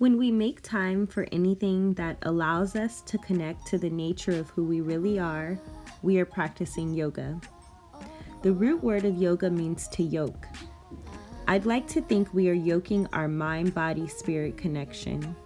When we make time for anything that allows us to connect to the nature of who we really are, we are practicing yoga. The root word of yoga means to yoke. I'd like to think we are yoking our mind-body-spirit connection.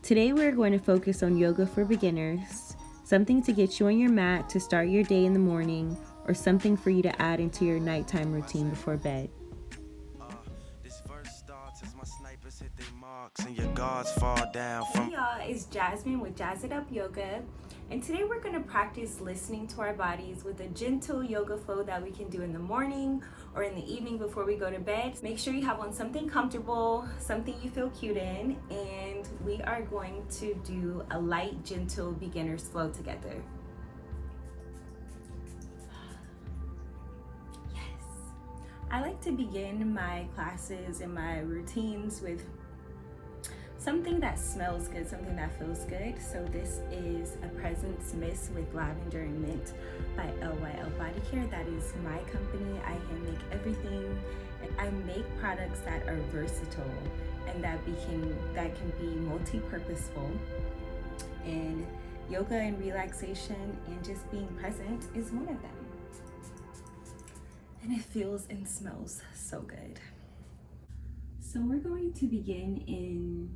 Today we're going to focus on yoga for beginners, something to get you on your mat to start your day in the morning, or something for you to add into your nighttime routine before bed. Hey y'all, it's Jasmine with Jazz It Up Yoga, and today we're going to practice listening to our bodies with a gentle yoga flow that we can do in the morning or in the evening before we go to bed. Make sure you have on something comfortable, something you feel cute in, and we are going to do a light, gentle beginner's flow together. Yes. I like to begin my classes and my routines with something that smells good, something that feels good. So this is a Presence Mist with lavender and mint by LYL Body Care. That is my company. I hand make everything. I make products that are versatile and that can be multi-purposeful. And yoga and relaxation and just being present is one of them. And it feels and smells so good. So we're going to begin in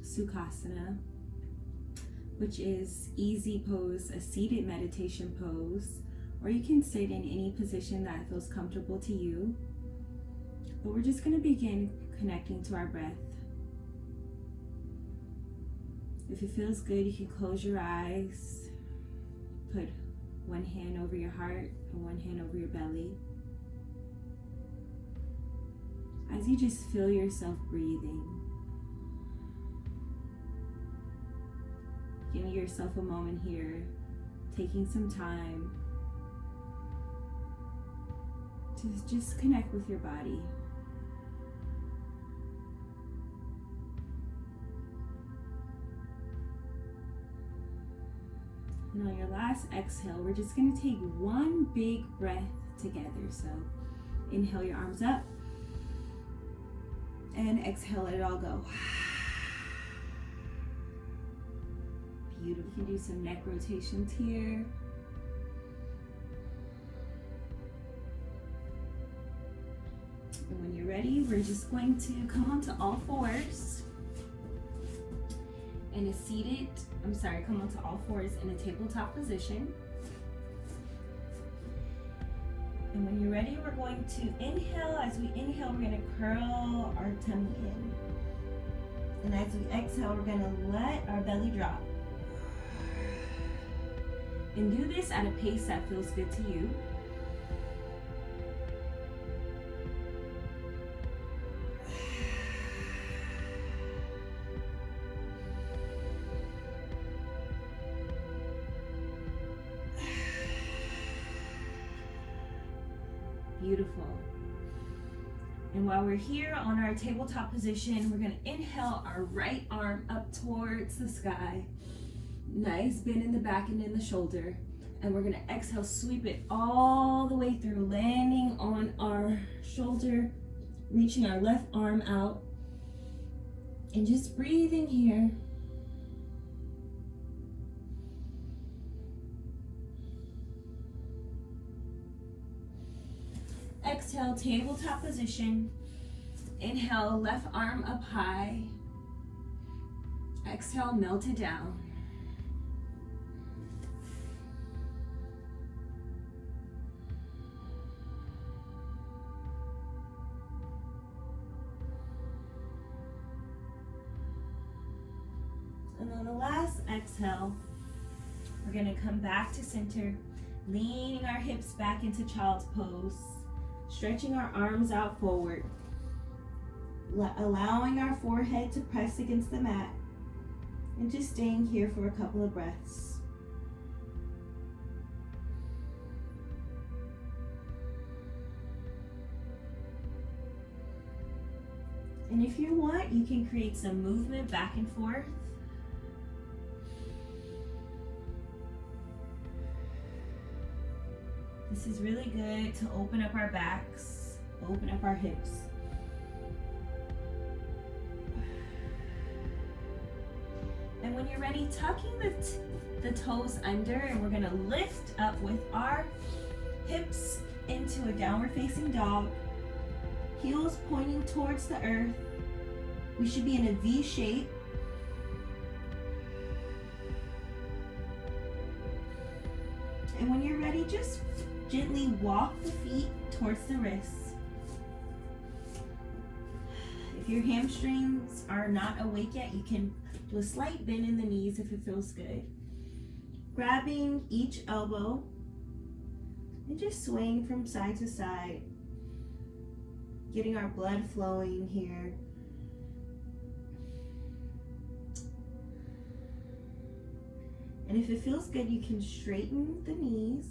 Sukhasana, which is easy pose, a seated meditation pose, or you can sit in any position that feels comfortable to you. But we're just going to begin connecting to our breath. If it feels good, you can close your eyes, put one hand over your heart and one hand over your belly. As you just feel yourself breathing, giving yourself a moment here, taking some time to just connect with your body. And on your last exhale, we're just going to take one big breath together. So inhale your arms up and exhale, let it all go. Beautiful. You can do some neck rotations here. And when you're ready, we're just going to come onto all fours in a come onto all fours in a tabletop position. And when you're ready, we're going to inhale. As we inhale, we're going to curl our tummy in. And as we exhale, we're going to let our belly drop. And do this at a pace that feels good to you. Beautiful. And while we're here on our tabletop position, we're going to inhale our right arm up towards the sky. Nice bend in the back and in the shoulder. And we're going to exhale, sweep it all the way through, landing on our shoulder, reaching our left arm out, and just breathing here. Exhale, tabletop position. Inhale, left arm up high. Exhale, melt it down. And on the last exhale, we're going to come back to center, leaning our hips back into child's pose, stretching our arms out forward, allowing our forehead to press against the mat, and just staying here for a couple of breaths. And if you want, you can create some movement back and forth. This is really good to open up our backs, open up our hips. when you're ready, tucking the toes under, and we're gonna lift up with our hips into a downward facing dog. Heels pointing towards the earth. We should be in a V shape. And when you're ready, just gently walk the feet towards the wrists. If your hamstrings are not awake yet, you can do a slight bend in the knees if it feels good. Grabbing each elbow and just swaying from side to side. Getting our blood flowing here. And if it feels good, you can straighten the knees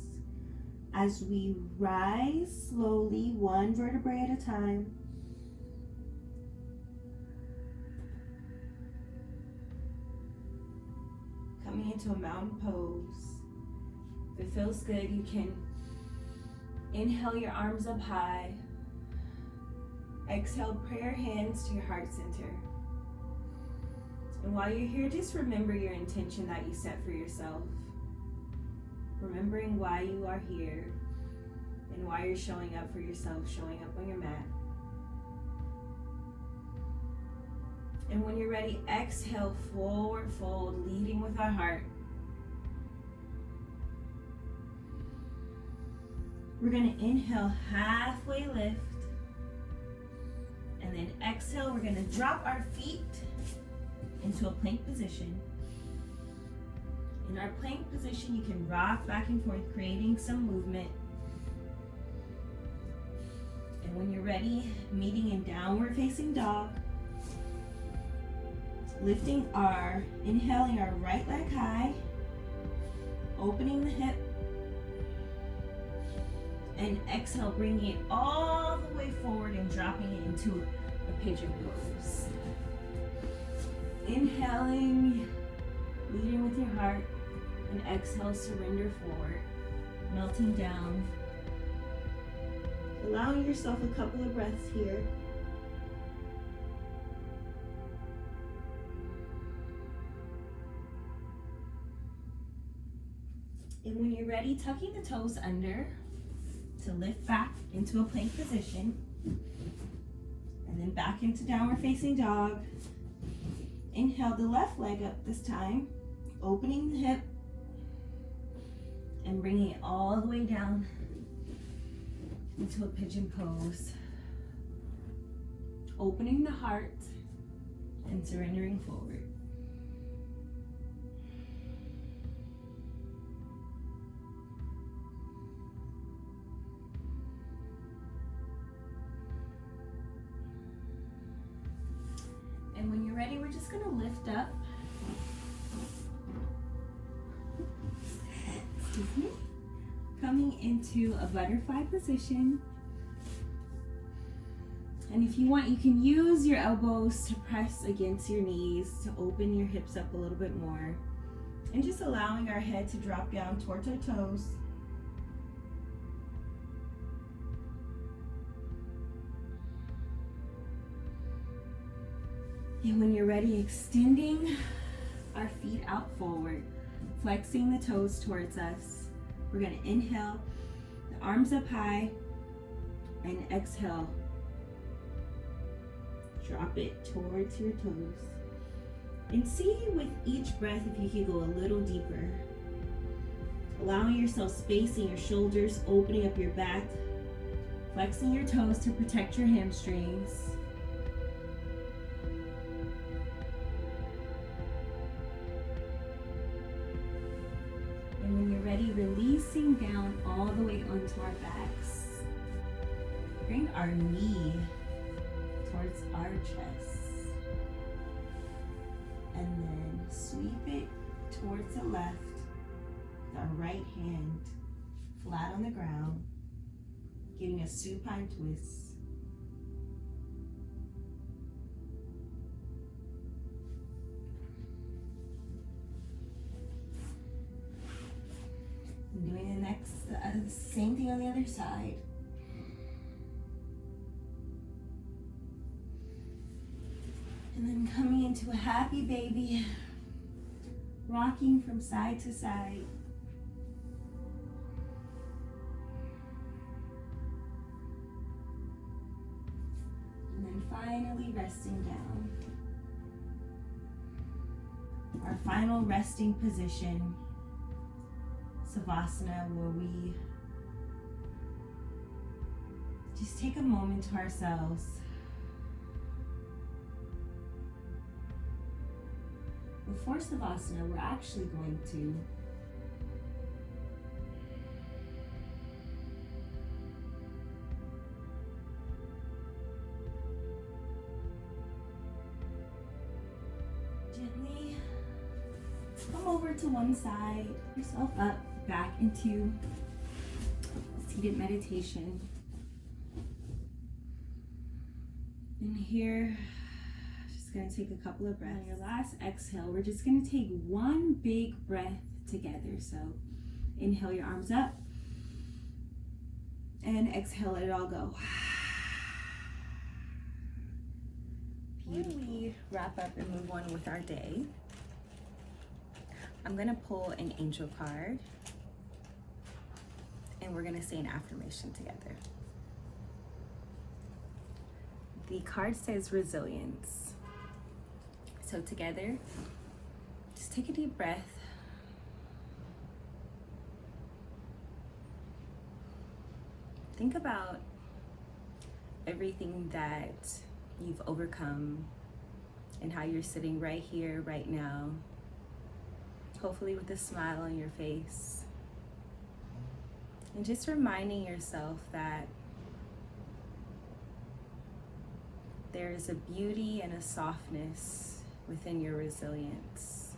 as we rise slowly, one vertebrae at a time. Coming into a mountain pose. If it feels good, you can inhale your arms up high. Exhale, prayer hands to your heart center. And while you're here, just remember your intention that you set for yourself. Remembering why you are here and why you're showing up for yourself, showing up on your mat. And when you're ready, exhale, forward fold, leading with our heart. We're gonna inhale, halfway lift. And then exhale, we're gonna drop our feet into a plank position. In our plank position, you can rock back and forth, creating some movement. And when you're ready, meeting in downward facing dog. Inhaling our right leg high, opening the hip, and exhale, bringing it all the way forward and dropping it into a pigeon pose. Inhaling, leading with your heart, and exhale, surrender forward, melting down. Allowing yourself a couple of breaths here. And when you're ready, tucking the toes under to lift back into a plank position. And then back into downward facing dog. Inhale the left leg up this time, opening the hip and bringing it all the way down into a pigeon pose. Opening the heart and surrendering forward. And when you're ready, we're just gonna lift up. Excuse me. Coming into a butterfly position. And if you want, you can use your elbows to press against your knees to open your hips up a little bit more. And just allowing our head to drop down towards our toes. And when you're ready, extending our feet out forward, flexing the toes towards us. We're gonna inhale, the arms up high, and exhale. Drop it towards your toes. And see with each breath if you can go a little deeper. Allowing yourself space in your shoulders, opening up your back, flexing your toes to protect your hamstrings. And when you're ready, releasing down all the way onto our backs. Bring our knee towards our chest. And then sweep it towards the left with our right hand flat on the ground, getting a supine twist. And doing the next, same thing on the other side. And then coming into a happy baby. rocking from side to side. And then finally resting down. Our final resting position, Savasana, where we just take a moment to ourselves. Before Savasana, we're actually going to gently come over to one side, yourself up, back into seated meditation. And here, just gonna take a couple of breaths. On your last exhale, we're just gonna take one big breath together. So inhale your arms up and exhale, let it all go. Beautiful. We wrap up and move on with our day. I'm gonna pull an angel card and we're gonna say an affirmation together. The card says resilience. So together, just take a deep breath. Think about everything that you've overcome and how you're sitting right here, right now, hopefully with a smile on your face. And just reminding yourself that there is a beauty and a softness within your resilience.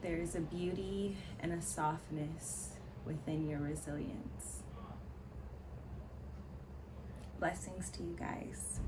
There is a beauty and a softness within your resilience. Blessings to you guys.